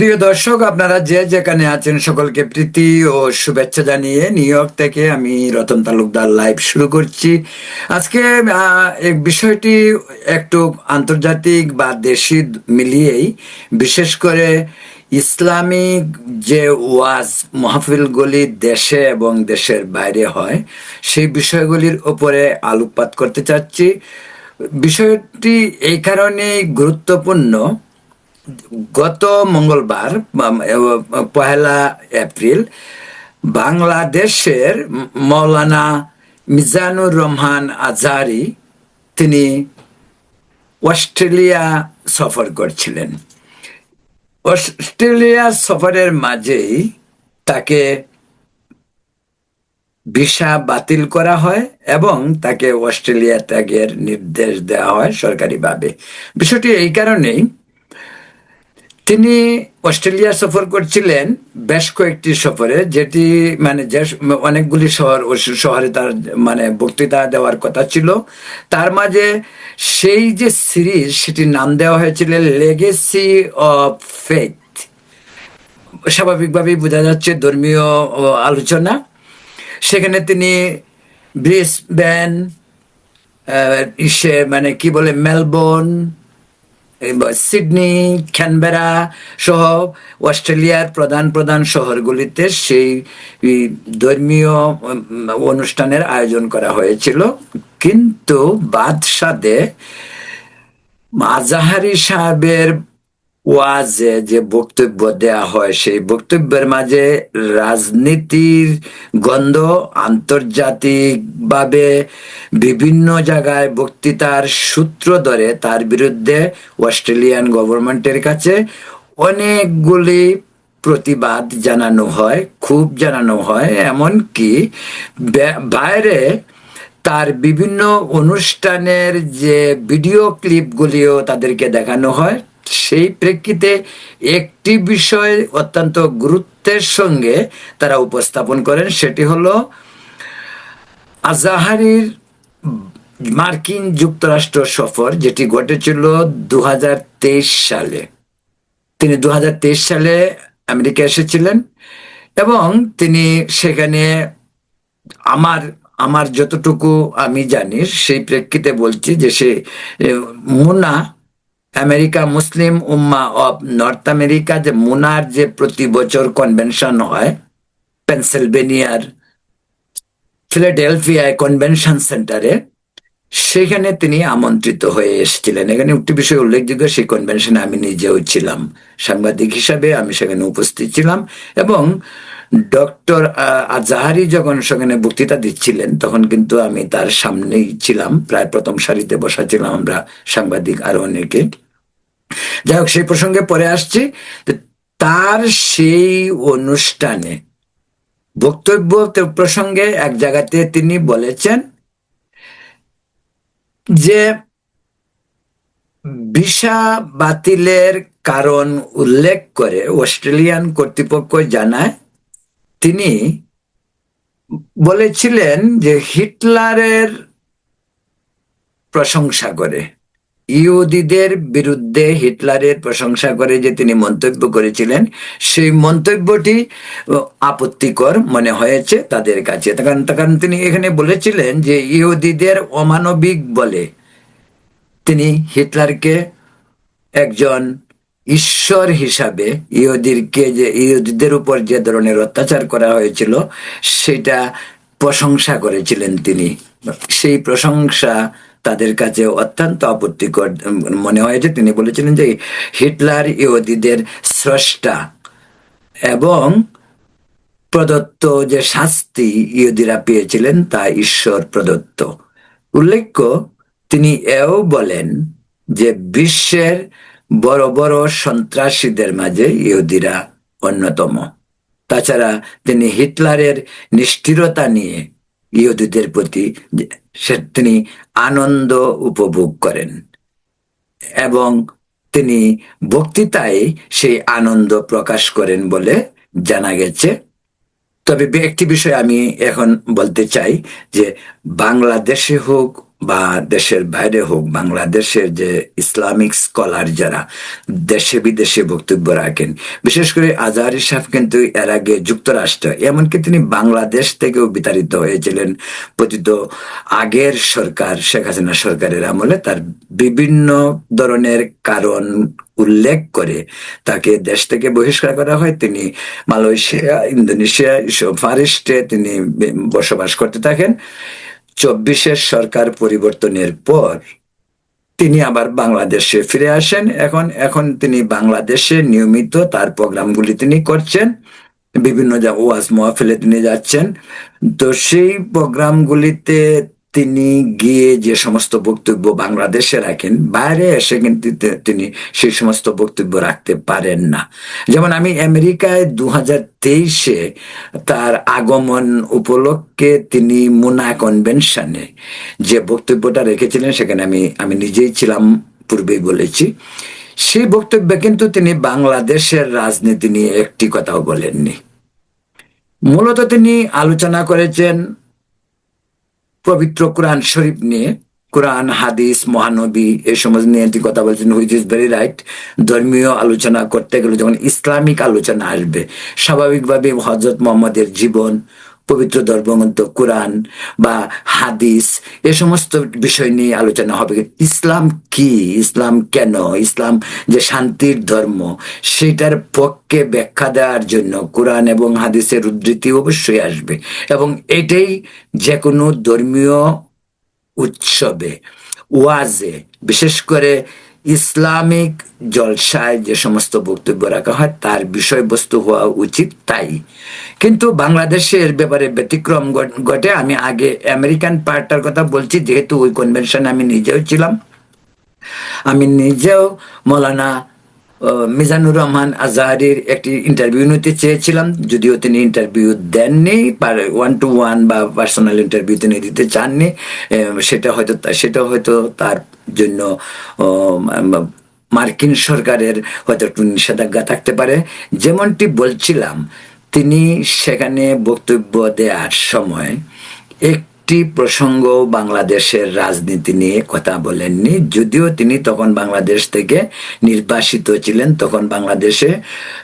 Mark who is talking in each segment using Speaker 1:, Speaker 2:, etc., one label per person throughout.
Speaker 1: প্রিয় দর্শক, আপনারা যে যেখানে আছেন সকলকে প্রীতি ও শুভেচ্ছা জানিয়ে নিউ ইয়র্ক থেকে আমি রতন তালুকদার লাইভ শুরু করছি। আজকে এই বিষয়টি একটু আন্তর্জাতিক বা দেশি মিলিয়েই, বিশেষ করে ইসলামিক যে ওয়াজ মাহফিলগুলি দেশে এবং দেশের বাইরে হয়, সেই বিষয়গুলির উপরে আলোকপাত করতে চাচ্ছি। বিষয়টি এই কারণেই গুরুত্বপূর্ণ, গত মঙ্গলবার 1 এপ্রিল বাংলাদেশের মৌলানা মিজানুর রহমান আজহারি তিনি অস্ট্রেলিয়া সফর করছিলেন। অস্ট্রেলিয়া সফরের মাঝেই তাকে ভিসা বাতিল করা হয় এবং তাকে অস্ট্রেলিয়া ত্যাগের নির্দেশ দেওয়া হয় সরকারিভাবে। বিষয়টি এই কারণেই, তিনি অস্ট্রেলিয়া সফর করছিলেন বেশ কয়েকটি সফরে, যেটি যে অনেকগুলি শহরে তার বক্তৃতা দেওয়ার কথা ছিল। তার মাঝে সেই যে সিরিজ, সেটির নাম দেওয়া হয়েছিল লেগেসি অফ ফেথ। স্বাভাবিকভাবেই বোঝা যাচ্ছে ধর্মীয় আলোচনা। সেখানে তিনি ব্রিসবেন, মেলবোর্ন, সিডনি, ক্যানবেরা সহ অস্ট্রেলিয়ার প্রধান প্রধান শহরগুলিতে সেই ধর্মীয় অনুষ্ঠানের আয়োজন করা হয়েছিল। কিন্তু বাদশাদে আজহারি সাহেবের ওয়াজে যে বক্তব্য দেয়া হয়, সেই বক্তব্যের মাঝে রাজনীতির গন্ধ, আন্তর্জাতিকভাবে বিভিন্ন জায়গায় বক্তৃতার সূত্র ধরে তার বিরুদ্ধে অস্ট্রেলিয়ান গভর্নমেন্টের কাছে অনেকগুলি প্রতিবাদ জানানো হয়, খুব জানানো হয়। এমনকি বাইরে তার বিভিন্ন অনুষ্ঠানের যে ভিডিও ক্লিপগুলিও তাদেরকে দেখানো হয়। সেই প্রেক্ষিতে একটি বিষয় অত্যন্ত গুরুত্বের সঙ্গে তারা উপস্থাপন করেন, সেটি হলো আজহারির মার্কিন যুক্তরাষ্ট্র সফর, যেটি ঘটেছিল 2023 সালে। তিনি 2023 সালে আমেরিকা এসেছিলেন এবং তিনি সেখানে আমার যতটুকু আমি জানি সেই প্রেক্ষিতে বলছি যে সে মুনা America Muslim Umma of north America, যে মুনার যে প্রতি বছর কনভেনশন হয় পেনসিলভেনিয়ার ফিলাডেলফিয়ায় কনভেনশন সেন্টারে, সেখানে তিনি আমন্ত্রিত হয়ে এসেছিলেন। এখানে একটি বিষয় উল্লেখযোগ্য, সেই কনভেনশনে আমি নিজেও ছিলাম, সাংবাদিক হিসাবে আমি সেখানে উপস্থিত ছিলাম। এবং ডক্টর আজহারি যখন সেখানে বক্তৃতা দিচ্ছিলেন, তখন কিন্তু আমি তার সামনেই ছিলাম, প্রায় প্রথম সারিতে বসা ছিলাম আমরা সাংবাদিক আরো অনেকে। যাই হোক, সেই প্রসঙ্গে পরে আসছি। তার সেই অনুষ্ঠানে বক্তব্য প্রসঙ্গে এক জায়গাতে তিনি বলেছেন যে ভিসা বাতিলের কারণ উল্লেখ করে অস্ট্রেলিয়ান কর্তৃপক্ষ জানায়, তিনি বলেছিলেন যে হিটলারের প্রশংসা করে, ইহুদিদের বিরুদ্ধে হিটলারের প্রশংসা করে যে তিনি মন্তব্য করেছিলেন, সেই মন্তব্যটি আপত্তিকর মনে হয়েছে তাদের কাছে। কারণ তিনি এখানে বলেছিলেন যে ইহুদিদের অমানবিক বলে তিনি হিটলারকে একজন ঈশ্বর হিসাবে, ইহুদিদের উপর যে ধরনের অত্যাচার করা হয়েছিল সেটা প্রশংসা করেছিলেন তিনি। সেই প্রশংসা তাদের কাছে অত্যন্ত আপত্তিকর মনে হয়েছে। তিনি বলেছিলেন যে হিটলার ইহুদিদের স্রষ্টা এবং প্রদত্ত যে শাস্তি ইহুদিরা পেয়েছিলেন তা ঈশ্বর প্রদত্ত। উল্লেখ্য, তিনি এও বলেন যে বিশ্বের বড় বড় সন্ত্রাসীদের মাঝে ইহুদিরা অন্যতম। তাছাড়া তিনি হিটলারের নিষ্ঠুরতা নিয়ে ইহুদিদের প্রতি তিনি আনন্দ উপভোগ করেন এবং তিনি বক্তৃতায় সেই আনন্দ প্রকাশ করেন বলে জানা গেছে। তবে একটি বিষয় আমি এখন বলতে চাই যে বাংলাদেশে হোক, বা দেশের বাইরে হোক, বাংলাদেশের যে ইসলামিক স্কলার যারা দেশে বিদেশে বক্তব্য রাখেন, বিশেষ করে আজহারী সাহেব কিন্তু এর আগে যুক্তরাষ্ট্র, এমনকি তিনি বাংলাদেশ থেকেও বিতাড়িত হয়েছিলেন পতিত আগের সরকার, শেখ হাসিনা সরকারের আমলে। তার বিভিন্ন ধরনের কারণ উল্লেখ করে তাকে দেশ থেকে বহিষ্কার করা হয়। তিনি মালয়েশিয়া, ইন্দোনেশিয়া, ফার ইস্টে তিনি বসবাস করতে থাকেন। 24-এর সরকার পরিবর্তনের পর তিনি আবার বাংলাদেশে ফিরে আসেন। এখন এখন তিনি বাংলাদেশে নিয়মিত তার প্রোগ্রামগুলি তিনি করছেন, বিভিন্ন ওয়াজ মাহফিলে তিনি যাচ্ছেন। তো সেই প্রোগ্রামগুলিতে তিনি গিয়ে যে সমস্ত বক্তব্য বাংলাদেশে রাখেন, বাইরে এসে কিন্তু তিনি সেই সমস্ত বক্তব্য রাখতে পারেন না। যেমন আমি আমেরিকায় 2023-এ তার আগমন উপলক্ষে তিনি মুনা কনভেনশনে যে বক্তব্যটা রেখেছিলেন, সেখানে আমি নিজেই ছিলাম, পূর্বেই বলেছি। সেই বক্তব্যে কিন্তু তিনি বাংলাদেশের রাজনীতি নিয়ে একটি কথাও বলেননি। মূলত তিনি আলোচনা করেছেন পবিত্র কোরআন শরীফ নিয়ে, কোরআন, হাদিস, মহানবী, এই সমস্ত নিয়ে তিনি কথা বলছেন, হুইচ ইজ ভেরি রাইট। ধর্মীয় আলোচনা করতে গেলে যখন ইসলামিক আলোচনা আসবে, স্বাভাবিকভাবে হজরত মোহাম্মদের জীবন, পবিত্র ধর্মগ্রন্থ কোরআন বা হাদিস, এ সমস্ত বিষয় নিয়ে আলোচনা হবে। ইসলাম কি, ইসলাম কেন, ইসলাম যে শান্তির ধর্ম, সেটার পক্ষে ব্যাখ্যা দেওয়ার জন্য কোরআন এবং হাদিসের উদ্ধৃতি অবশ্যই আসবে। এবং এটাই যে কোনো ধর্মীয় উৎসবে, ওয়াজে, বিশেষ করে ইসলামিক জলসায় যে সমস্ত বক্তব্য রাখা হয় তার বিষয়বস্তু হওয়া উচিত। তাই কিন্তু বাংলাদেশের ব্যাপারে ব্যতিক্রম ঘটে। আমি আগে আমেরিকান পার্টটার কথা বলছি, যেহেতু ওই কনভেনশনে আমি নিজেও ছিলাম। আমি নিজেও মৌলানা মিজানুর রহমান আজহারির একটি ইন্টারভিউ নিতে চেয়েছিলাম, যদিও তিনি ইন্টারভিউ দেননি, 1-to-1 বা পার্সোনাল ইন্টারভিউ তিনি দিতে চাননি। সেটা হয়তো তার জন্য মার্কিন সরকারের হয়তো একটু নিষেধাজ্ঞা থাকতে পারে। যেমনটি বলছিলাম, তিনি সেখানে বক্তব্য দেওয়ার সময় একটি প্রসঙ্গ বাংলাদেশের রাজনীতি নিয়ে কথা বলেননি, যদিও তিনি তখন বাংলাদেশ থেকে নির্বাসিত ছিলেন। তখন বাংলাদেশে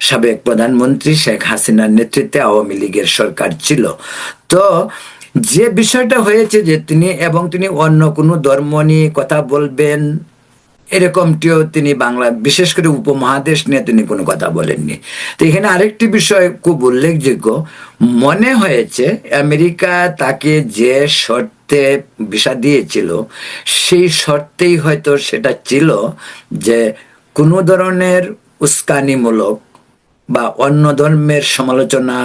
Speaker 1: সাবেক প্রধানমন্ত্রী শেখ হাসিনার নেতৃত্বে আওয়ামী লীগের সরকার ছিল। তো যে বিষয়টা হয়েছে যে তিনি অন্য কোনো ধর্ম নিয়ে কথা বলবেন এরকমটিও তিনি বিশেষ করে উপমহাদেশ নিয়ে তিনি কোনো কথা বলেননি। তো এখানে আরেকটি বিষয় খুব উল্লেখযোগ্য মনে হয়েছে, আমেরিকা তাকে যে শর্তে ভিসা দিয়েছিল সেই শর্তেই হয়তো সেটা ছিল যে কোনো ধরনের উস্কানিমূলক বা অন্য ধর্মের সমালোচনা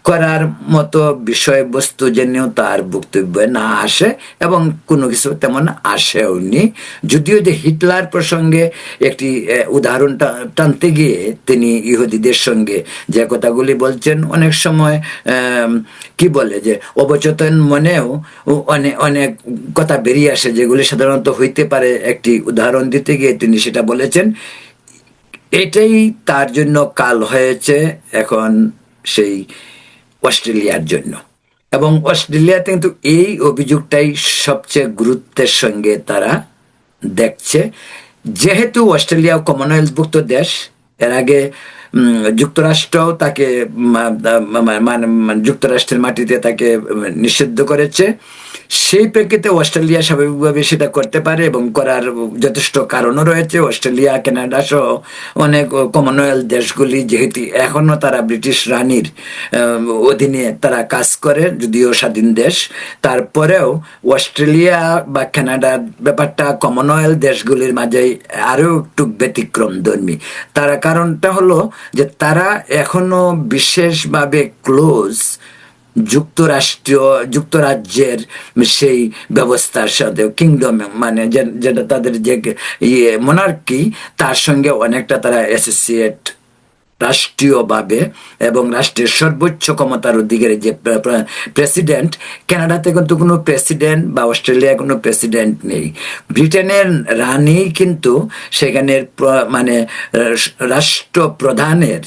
Speaker 1: করার মতো বিষয়বস্তু যেন তার বক্তব্যে না আসে, এবং কোনো কিছু তেমন আসেওনি। যদিও যে হিটলার প্রসঙ্গে একটি উদাহরণ টানতে গিয়ে তিনি ইহুদিদের সঙ্গে যে কথাগুলি বলছেন, অনেক সময় কি বলে যে অবচেতন মনেও অনেক অনেক কথা বেরিয়ে আসে, যেগুলি সাধারণত হইতে পারে। একটি উদাহরণ দিতে গিয়ে তিনি সেটা বলেছেন। এটাই তার জন্য কাল হয়েছে এখন সেই অস্ট্রেলিয়ার জন্য। এবং অস্ট্রেলিয়াতে কিন্তু এই অভিযোগটাই সবচেয়ে গুরুত্বের সঙ্গে তারা দেখছে, যেহেতু অস্ট্রেলিয়া কমনওয়েলথভুক্ত দেশ। এর আগে যুক্তরাষ্ট্রও তাকে যুক্তরাষ্ট্রের মাটিতে তাকে নিষিদ্ধ করেছে। সেই প্রেক্ষিতে অস্ট্রেলিয়া স্বাভাবিকভাবে সেটা করতে পারে এবং করার যথেষ্ট কারণও রয়েছে। অস্ট্রেলিয়া, কানাডা সহ অনেক কমনওয়েলথ দেশগুলি যেহেতু এখনো তারা ব্রিটিশ রানীর অধীনে তারা কাজ করে, যদিও স্বাধীন দেশ, তারপরেও অস্ট্রেলিয়া বা কানাডার ব্যাপারটা কমনওয়েলথ দেশগুলির মাঝে আরও একটু ব্যতিক্রম ধর্মী। তারা কারণটা হলো যে তারা এখনো বিশেষভাবে ক্লোজ যুক্তরাজ্যের সেই ব্যবস্থার সাথে, কিংডম মানে যেটা তাদের যে মনার্কি, তার সঙ্গে অনেকটা তারা অ্যাসোসিয়েট রাষ্ট্রীয়ভাবে। এবং রাষ্ট্রের সর্বোচ্চ ক্ষমতার অধিকারী যে প্রেসিডেন্ট, কানাডাতে কিন্তু কোনো প্রেসিডেন্ট বা অস্ট্রেলিয়ায় কোনো প্রেসিডেন্ট নেই। ব্রিটেনের রানী কিন্তু সেখানের মানে রাষ্ট্রপ্রধানের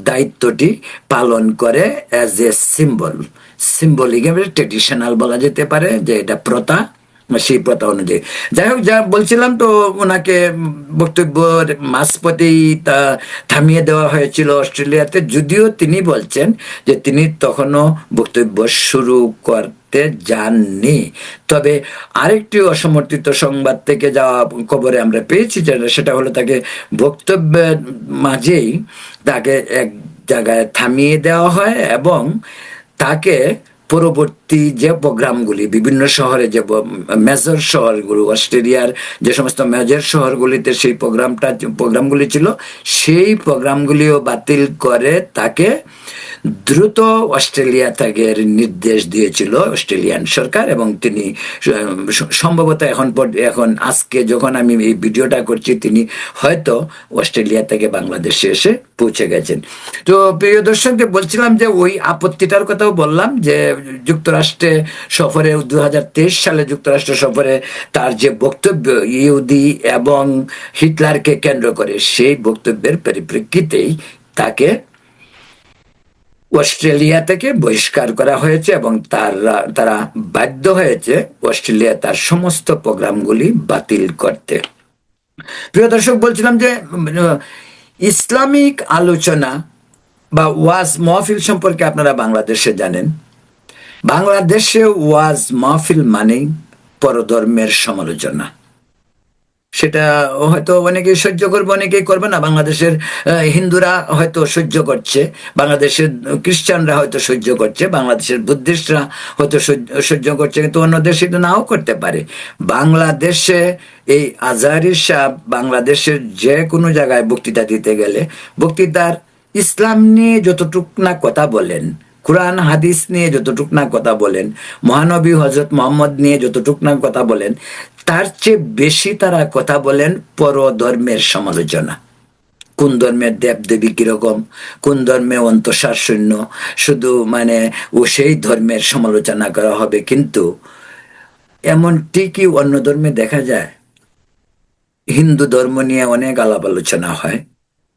Speaker 1: দায়িত্বটি পালন করে অ্যাজ এ সিম্বলিক, ট্রেডিশনাল বলা যেতে পারে যে এটা প্রথা, সেই প্রথা অনুযায়ী। যাই হোক, যা বলছিলাম, তো ওনাকে বক্তব্যের মাঝপথেই তা থামিয়ে দেওয়া হয়েছিল অস্ট্রেলিয়াতে, যদিও তিনি বলছেন যে তিনি তখনও বক্তব্য শুরু করতে যাননি। তবে আরেকটি অসমর্থিত সংবাদ থেকে যাওয়া খবরে আমরা পেয়েছি, সেটা হলো তাকে বক্তব্যের মাঝেই তাকে এক জায়গায় থামিয়ে দেওয়া হয় এবং তাকে পরবর্তী যে প্রোগ্রামগুলি বিভিন্ন শহরে, যে মেজর শহরগুলো, অস্ট্রেলিয়ার যে সমস্ত মেজর শহরগুলিতে সেই প্রোগ্রামগুলি ছিল, সেই প্রোগ্রামগুলিও বাতিল করে তাকে দ্রুত অস্ট্রেলিয়া ত্যাগের নির্দেশ দিয়েছিল অস্ট্রেলিয়ান সরকার। এবং তিনি সম্ভবত এখন আজকে যখন আমি এই ভিডিওটা করছি, তিনি হয়তো অস্ট্রেলিয়া থেকে বাংলাদেশে এসে পৌঁছে গেছেন। তো প্রিয় দর্শকদের বলছিলাম যে ওই আপত্তিটার কথাও বললাম, যে যুক্তরাষ্ট্রে সফরে 2023 সালে যুক্তরাষ্ট্র সফরে তার যে বক্তব্য ইহুদি এবং হিটলারকে কেন্দ্র করে, সেই বক্তব্যের পরিপ্রেক্ষিতেই তাকে অস্ট্রেলিয়া থেকে বহিষ্কার করা হয়েছে এবং তারা বাধ্য হয়েছে অস্ট্রেলিয়া তার সমস্ত প্রোগ্রামগুলি বাতিল করতে। প্রিয় দর্শক, বলছিলাম যে ইসলামিক আলোচনা বা ওয়াজ মাহফিল সম্পর্কে আপনারা বাংলাদেশে জানেন। বাংলাদেশে ওয়াজ মাহফিল মানেই পরধর্মের সমালোচনা। সেটা হয়তো অনেকেই সহ্য করবে, অনেকেই করবে না। বাংলাদেশের হিন্দুরা হয়তো সহ্য করছে, বাংলাদেশের খ্রিস্টানরা হয়তো সহ্য করছে, বাংলাদেশের বুদ্ধিস্টরা হয়তো সহ্য করছে, কিন্তু অন্য দেশে তো নাও করতে পারে। বাংলাদেশে এই আজহারী সাহেব বাংলাদেশের যে কোনো জায়গায় বক্তৃতা দিতে গেলে বক্তৃতার ইসলাম নিয়ে যতটুক না কথা বলেন, কোরআন হাদিস নিয়ে যতটুক না কথা বলেন, মহানবী হজরত মোহাম্মদ নিয়ে যতটুক না কথা বলেন, তার চেয়ে বেশি তারা কথা বলেন পর ধর্মের সমালোচনা। কোন ধর্মের দেবদেবী কিরকম, কোন ধর্মে অন্তঃসার শূন্য, শুধু ও সেই ধর্মের সমালোচনা করা হবে। কিন্তু এমনটি কি অন্য ধর্মে দেখা যায়? হিন্দু ধর্ম নিয়ে অনেক আলাপ আলোচনা হয়,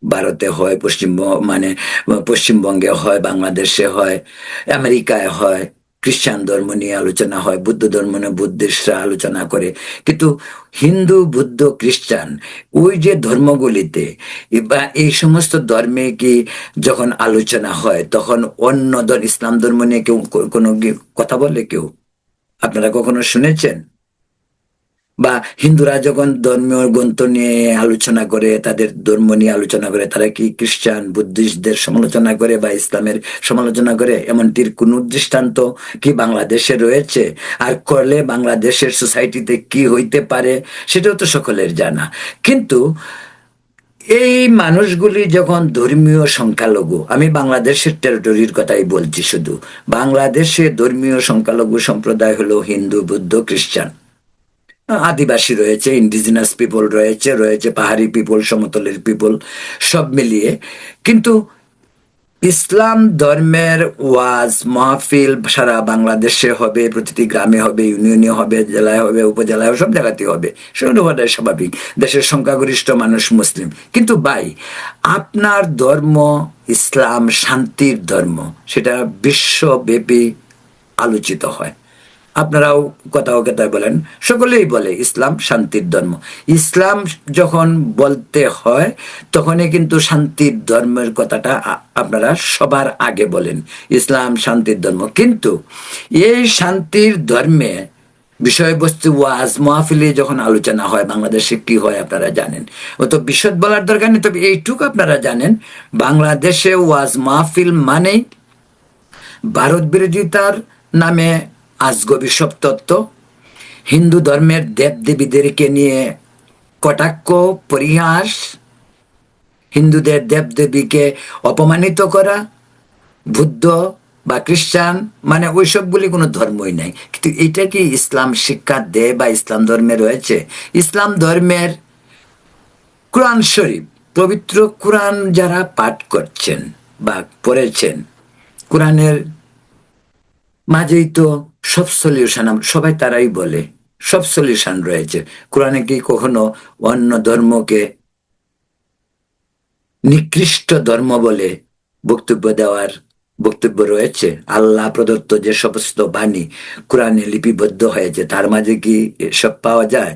Speaker 1: ভারতে হয়, পশ্চিমবঙ্গে হয়, বাংলাদেশে হয়, আমেরিকায় হয়। খ্রিস্টান ধর্ম নিয়ে আলোচনা হয়, বুদ্ধ ধর্ম নিয়ে বুদ্ধিস্টরা আলোচনা করে। কিন্তু হিন্দু, বুদ্ধ, খ্রিস্টান, ওই যে ধর্মগুলিতে বা এই সমস্ত ধর্মে কি যখন আলোচনা হয়, তখন অন্য ইসলাম ধর্ম নিয়ে কেউ কোনো কথা বলে? কেউ আপনারা কখনো শুনেছেন? বা হিন্দুরা যখন ধর্মীয় গ্রন্থ নিয়ে আলোচনা করে, তাদের ধর্ম নিয়ে আলোচনা করে, তারা কি খ্রিস্টান বুদ্ধিস্টদের সমালোচনা করে বা ইসলামের সমালোচনা করে? এমনটির কোন দৃষ্টান্ত কি বাংলাদেশে রয়েছে? আর করলে বাংলাদেশের সোসাইটিতে কি হইতে পারে সেটাও তো সকলের জানা। কিন্তু এই মানুষগুলি যখন ধর্মীয় সংখ্যালঘু, আমি বাংলাদেশের টেরিটরির কথাই বলছি, শুধু বাংলাদেশে ধর্মীয় সংখ্যালঘু সম্প্রদায় হলো হিন্দু, বুদ্ধ, খ্রিস্টান, আদিবাসী রয়েছে, ইন্ডিজিনাস পিপল রয়েছে, পাহাড়ি পিপল, সমতলের পিপল, সব মিলিয়ে। কিন্তু ইসলাম ধর্মের ওয়াজ মাহফিল সারা বাংলাদেশে হবে, প্রতিটি গ্রামে হবে, ইউনিয়নে হবে, জেলায় হবে, উপজেলায় হবে, সব জায়গাতে হবে। সেগুলো হওয়াটাই স্বাভাবিক, দেশের সংখ্যাগরিষ্ঠ মানুষ মুসলিম। কিন্তু ভাই, আপনার ধর্ম ইসলাম শান্তির ধর্ম, সেটা বিশ্বব্যাপী আলোচিত হয়। আপনারাও কথাও কথায় বলেন, সকলেই বলে ইসলাম শান্তির ধর্ম। ইসলাম যখন বলতে হয়, তখনই কিন্তু শান্তির ধর্মের কথাটা আপনারা সবার আগে বলেন, ইসলাম শান্তির ধর্ম। কিন্তু এই শান্তির ধর্মে বিষয়বস্তু ওয়াজ মাহফিলে যখন আলোচনা হয়, বাংলাদেশে কি হয় আপনারা জানেন। ও তো বিশদ বলার দরকার নেই, তবে এইটুকু আপনারা জানেন, বাংলাদেশে ওয়াজ মাহফিল মানেই ভারত বিরোধিতার নামে আজগবি সব তত্ত্ব, হিন্দু ধর্মের দেবদেবীদেরকে নিয়ে কটাক্ষ, পরিহাস, হিন্দুদের দেবদেবীকে অপমানিত করা, বুদ্ধ বা খ্রিস্টান ওই সবগুলি কোনো ধর্মই নাই। কিন্তু এটা কি ইসলাম শিক্ষা দেয় বা ইসলাম ধর্মে রয়েছে? ইসলাম ধর্মের কোরআন শরীফ, পবিত্র কোরআন যারা পাঠ করছেন বা পড়েছেন, কোরআনের মাঝেই তো সব সলিউশন, সবাই তারাই বলে সব সলিউশন রয়েছে। কোরআনে কি কখনো অন্য ধর্মকে নিকৃষ্ট ধর্ম বলে বক্তব্য দেওয়ার বক্তব্য রয়েছে। আল্লাহ প্রদত্ত যে সমস্ত বাণী কোরআনে লিপিবদ্ধ হয়েছে তার মাঝে কি সব পাওয়া যায়?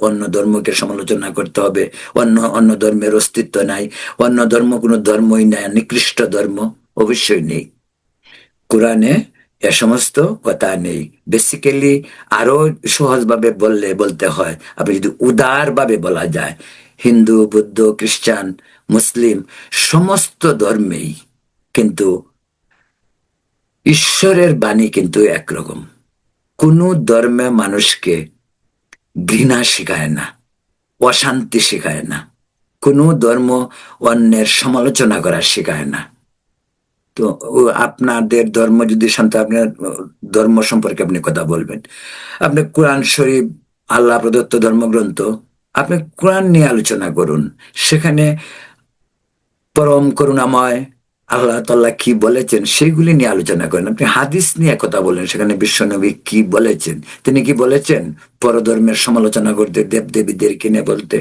Speaker 1: অন্য ধর্মকে সমালোচনা করতে হবে, অন্য অন্য ধর্মের অস্তিত্ব নাই, অন্য ধর্ম কোনো ধর্মই নাই, নিকৃষ্ট ধর্ম অবশ্যই নেই। কোরআনে এ সমস্ত কথা নেই। বেসিক্যালি আরো সহজভাবে বলতে হয়, আপনি যদি উদার ভাবে বলা যায়, হিন্দু, বৌদ্ধ, খ্রিস্টান, মুসলিম সমস্ত ধর্মেই কিন্তু ঈশ্বরের বাণী কিন্তু একরকম। কোন ধর্মে মানুষকে ঘৃণা শেখায় না, অশান্তি শেখায় না, কোন ধর্ম অন্যের সমালোচনা করা শেখায় না। তো আপনাদের ধর্ম যদি শান্ত, আপনার ধর্ম সম্পর্কে আপনি কথা বলবেন, আপনি কোরআন শরীফ আল্লাহ প্রদত্ত ধর্মগ্রন্থ, আপনি কোরআন নিয়ে আলোচনা করুন। সেখানে পরম করুণাময় আল্লাহ তাআলা কি বলেছেন সেগুলি নিয়ে আলোচনা করেন। আপনি হাদিস নিয়ে কথা বলেন, সেখানে বিশ্বনবী কি বলেছেন। তিনি কি বলেছেন পরধর্মের সমালোচনা করতে, দেব দেবীদেরকে নিয়ে বলতে?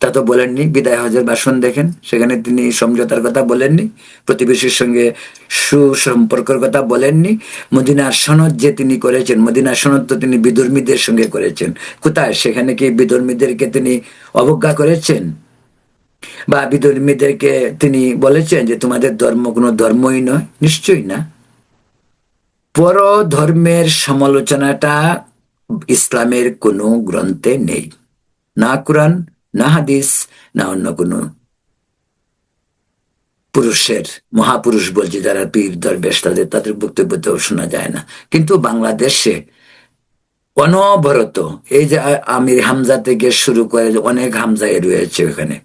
Speaker 1: তা তো বলেননি। বিদায় হজের ভাষণ দেখেন, সেখানে তিনি সমঝোতার কথা বলেননি, প্রতিবেশীর সঙ্গে সুসম্পর্কের কথা বলেননি। মদিনার সনদ যে তিনি করেছেন, মদিনার সনদ তো তিনি বিধর্মীদের সঙ্গে করেছেন। কোথায় সেখানে কি বিধর্মীদেরকে তিনি অবজ্ঞা করেছেন? বা বিধর্মীদেরকে তিনি বলেছেন যে তোমাদের ধর্ম কোনো ধর্মই নয়? নিশ্চয়ই না। পর ধর্মের সমালোচনাটা ইসলামের কোনো গ্রন্থে নেই, না কোরআন, না হাদিস, না অন্য কোনো পুরুষের, মহাপুরুষ বলছে যারা পীর দরবেশ, তাদের বক্তব্যতেও শোনা যায় না। কিন্তু বাংলাদেশে অনবরত এই যে আমির হামজা থেকে শুরু করে অনেক হামজাই রয়েছে, ওখানে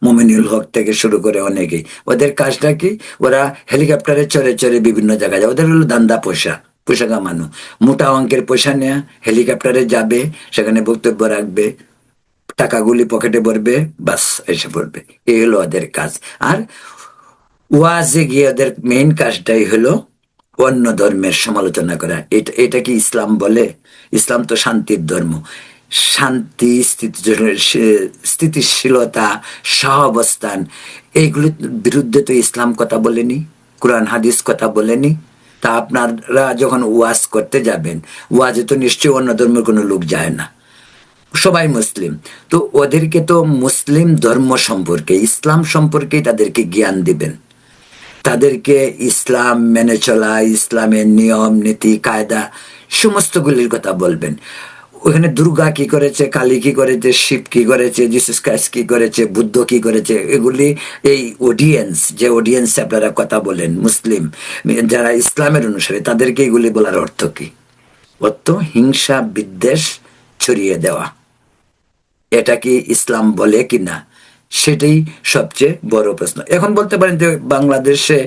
Speaker 1: মুমিনুল হক থেকে শুরু করে অনেকেই, ওদের কাজটা কি? ওরা হেলিকপ্টারে চড়ে চড়ে বিভিন্ন জায়গায় যায়। ওদের হলো ধান্দা পয়সা, পয়সা কামানো। মোটা অঙ্কের পয়সা নেয়া, হেলিকপ্টারে যাবে, সেখানে বক্তব্য রাখবে, টাকাগুলি পকেটে ভরবে, বাস এসে পড়বে। এই হলো ওদের কাজ। আর ওয়াজে গিয়ে ওদের মেইন কাজটাই হলো অন্য ধর্মের সমালোচনা করা। এটা কি ইসলাম বলে? ইসলাম তো শান্তির ধর্ম। শান্তি, স্থিতিশীলতা, সহাবস্থান, এইগুলির বিরুদ্ধে তো ইসলাম কথা বলেনি, কোরআন হাদিস কথা বলেনি। তা আপনারা যখন ওয়াজ করতে যাবেন, ওয়াজে তো নিশ্চয়ই অন্য ধর্মের কোনো লোক যায় না, সবাই মুসলিম। তো ওদেরকে তো মুসলিম ধর্ম সম্পর্কে, ইসলাম সম্পর্কে তাদেরকে জ্ঞান দিবেন, তাদেরকে ইসলাম মেনে চলা, ইসলামের নিয়ম নীতি কায়দা সমস্তগুলির কথা বলবেন। ওখানে দুর্গা কি করেছে, কালী কি করেছে, শিব কি করেছে, জিসাস ক্রাইস্ট কি করেছে, বুদ্ধ কি করেছে, এগুলি এই অডিয়েন্স, যে অডিয়েন্সে আপনারা কথা বলেন, মুসলিম যারা ইসলামের অনুসারী, তাদেরকে এগুলি বলার অর্থ কি? অর্থ হিংসা বিদ্বেষ ছড়িয়ে দেওয়া। এটা কি ইসলাম বলে কিনা, সেটাই সবচেয়ে বড় প্রশ্ন। এখন বলতে পারেন যে বাংলাদেশে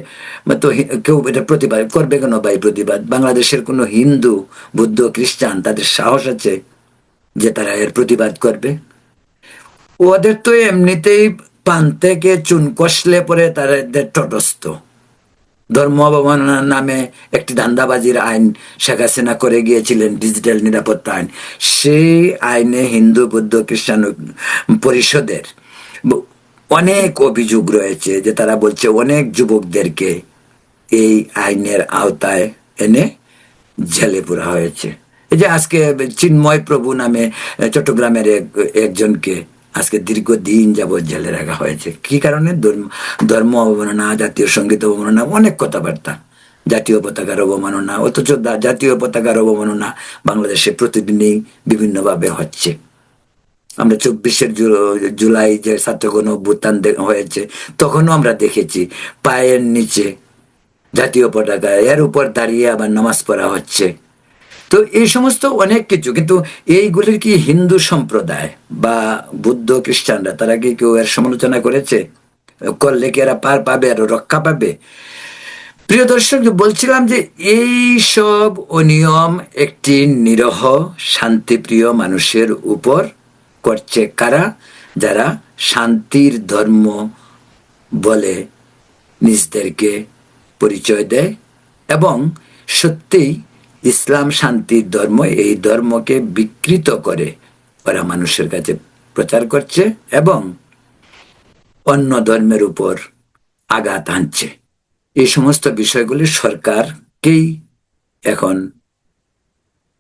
Speaker 1: তো কেউ এটা প্রতিবাদ করবে কেন? ভাই, প্রতিবাদ বাংলাদেশের কোনো হিন্দু, বৌদ্ধ, খ্রিস্টান তাদের সাহস আছে যে তারা এর প্রতিবাদ করবে? ওদের তো এমনিতেই পান থেকে চুন কষলে পরে তাদের তটস্থ। ধর্ম অবমাননার নামে একটি ধান্দাবাজির আইন শেখ হাসিনা করে গিয়েছিলেন, ডিজিটাল নিরাপত্তা আইন। সেই আইনে হিন্দু, বৌদ্ধ, খ্রিস্টান পরিষদের অনেক অভিযোগ রয়েছে যে তারা বলছে অনেক যুবকদেরকে এই আইনের আওতায় এনে জেলে পুরা হয়েছে। এই যে আজকে চিন্ময় প্রভু নামে চট্টগ্রামের একজনকে আজকে দীর্ঘদিন যাবৎ জেলে রাখা হয়েছে। কি কারণে? ধর্ম অবমাননা, জাতীয় সঙ্গীত অবমাননা, অনেক কথাবার্তা, জাতীয় পতাকার অবমাননা। অথচ জাতীয় পতাকার অবমাননা বাংলাদেশে প্রতিদিনই বিভিন্নভাবে হচ্ছে। আমরা 24শে জুলাই যে ছাত্রগণ অভ্যুত্থান হয়েছে, তখনও আমরা দেখেছি পায়ের নিচে জাতীয় পতাকা, এর উপর দাঁড়িয়ে আবার নামাজ পড়া হচ্ছে। তো এই সমস্ত অনেক কিছু, কিন্তু এইগুলির কি হিন্দু সম্প্রদায় বা বুদ্ধ খ্রিস্টানরা তারা কি কেউ এর সমালোচনা করেছে? করলে কি এরা পার পাবে, আর রক্ষা পাবে? প্রিয় দর্শক, বলছিলাম যে এই সব অনিয়ম একটি নিরহ শান্তিপ্রিয় মানুষের উপর করছে কারা? যারা শান্তির ধর্ম বলে নিজদেরকে পরিচয় দেয় এবং সত্যিই ইসলাম শান্তির ধর্ম, এই ধর্মকে বিকৃত করে ওরা মানুষের কাছে প্রচার করছে এবং অন্য ধর্মের উপর আঘাত হানছে। এই সমস্ত বিষয়গুলি সরকারকেই এখন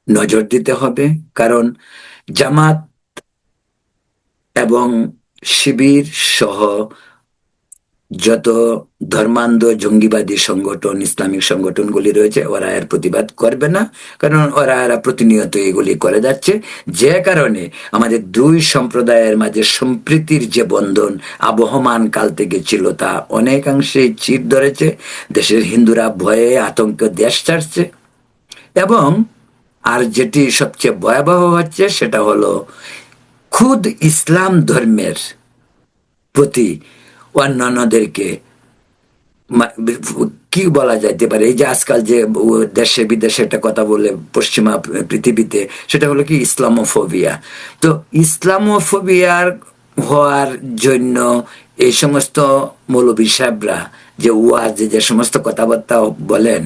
Speaker 1: নজর দিতে হবে, কারণ জামাত এবং শিবির সহ যত ধর্মান্ধ জঙ্গিবাদী সংগঠন, ইসলামিক সংগঠনগুলি রয়েছে, ওরা এর প্রতিবাদ করবে না, কারণ এরা প্রতিনিয়ত এগুলি করে যাচ্ছে। যে কারণে আমাদের দুই সম্প্রদায়ের মাঝে সম্প্রীতির যে বন্ধন আবহমান কাল থেকে ছিল, তা অনেকাংশেই চির ধরেছে। দেশের হিন্দুরা ভয়ে আতঙ্ক দেশ ছাড়ছে, এবং আর যেটি সবচেয়ে ভয়াবহ হচ্ছে সেটা হলো খুদ ইসলাম ধর্মের প্রতি অন্যান্যদেরকে কি বলা যাইতে পারে, এই যে আজকাল যে দেশে বিদেশে একটা কথা বলে পশ্চিমা পৃথিবীতে, সেটা হলো কি ইসলামোফোবিয়া। তো ইসলামোফোবিয়ার হওয়ার জন্য এই সমস্ত মৌলবী সাহেবরা যে ওয়াজে যে সমস্ত কথাবার্তা বলেন,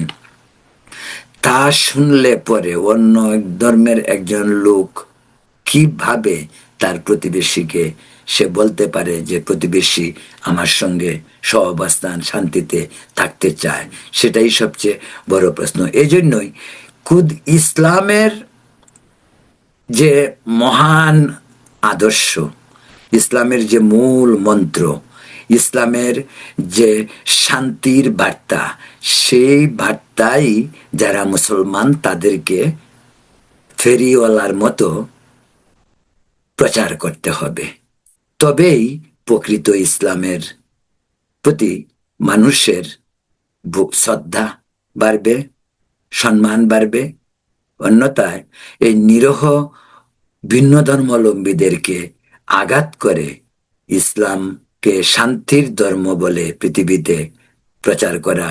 Speaker 1: তা শুনলে পরে অন্য ধর্মের একজন লোক কিভাবে তার প্রতিবেশীকে সে বলতে পারে যে প্রতিবেশী আমার সঙ্গে সহাবস্থান শান্তিতে থাকতে চায়? সেটাই সবচেয়ে বড় প্রশ্ন। এই জন্যই খুদ ইসলামের যে মহান আদর্শ, ইসলামের যে মূল মন্ত্র, ইসলামের যে শান্তির বার্তা, সেই বার্তাই যারা মুসলমান তাদেরকে ফেরিওয়ালার মতো প্রচার করতে হবে। তবেই প্রকৃত ইসলামের প্রতি মানুষের শ্রদ্ধা বাড়বে, সম্মান বাড়বে। অন্যথায় এই নিরহ ভিন্ন ধর্মাবলম্বীদেরকে আঘাত করে ইসলামকে শান্তির ধর্ম বলে পৃথিবীতে প্রচার করা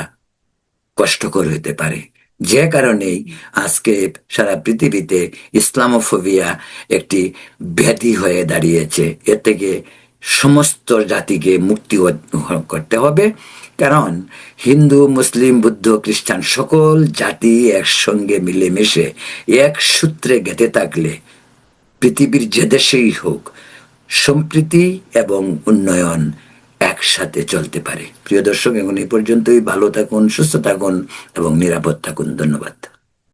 Speaker 1: কষ্টকর হতে পারে। যে কারণেই আজকে সারা পৃথিবীতে ইসলামোফোবিয়া একটি ব্যাধি হয়ে দাঁড়িয়েছে। এর থেকে সমস্ত জাতিকে মুক্তি করতে হবে, কারণ হিন্দু, মুসলিম, বুদ্ধ, খ্রিস্টান সকল জাতি একসঙ্গে মিলেমিশে এক সূত্রে গেঁথে থাকলে পৃথিবীর যে দেশেই হোক সম্প্রীতি এবং উন্নয়ন একসাথে চলতে পারে। প্রিয় দর্শক, এখন এই পর্যন্তই। ভালো থাকুন, সুস্থ থাকুন এবং নিরাপদ থাকুন। ধন্যবাদ।